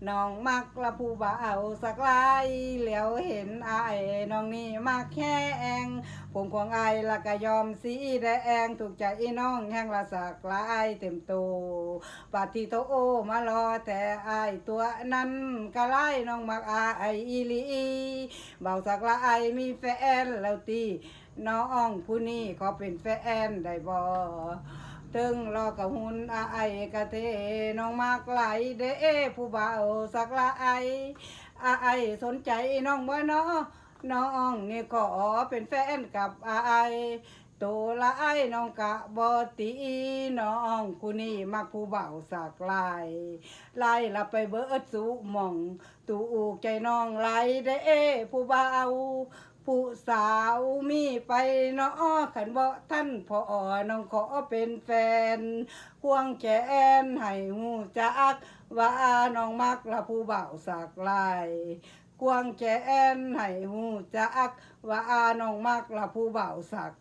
น้องมักละผู้บ่าวสักลายเหลียวเห็นอายน้องนี่มักแค่แองผมของอายละก็ยอมสีแดงถูกใจน้องแห้งละสักลายเต็มโตปาติโตโอมารอแต่อายตัวนั้นก็ไล่น้องมักอายอีหลีเบาสักลายมีแฟนแล้วตีน้องผู้นี้ขอเป็นแฟนได้บ่ตึงรอกับหุ่นอายกะเทน้องมากไหลเด้ผู้บ่าวสักละอายสนใจน้องบ่เนาะน้องนี่ขอเป็นแฟนกับอายตัวละไอ้น้องกะบ่ตีน้องผู้นี้มักผู้บ่าวสักไล่ละไปเบิดสู่หม่องตูอูกใจน้องไหลเด้ผู้บ่าวผู้สาวมีไปเนาะขันบ่ท่านพอน้องขอเป็นแฟนควงแขนให้หูจักว่าน้องมักละผู้บ่าวสักควงแขนให้หูจักว่าน้องมักละผู้บ่าวสัก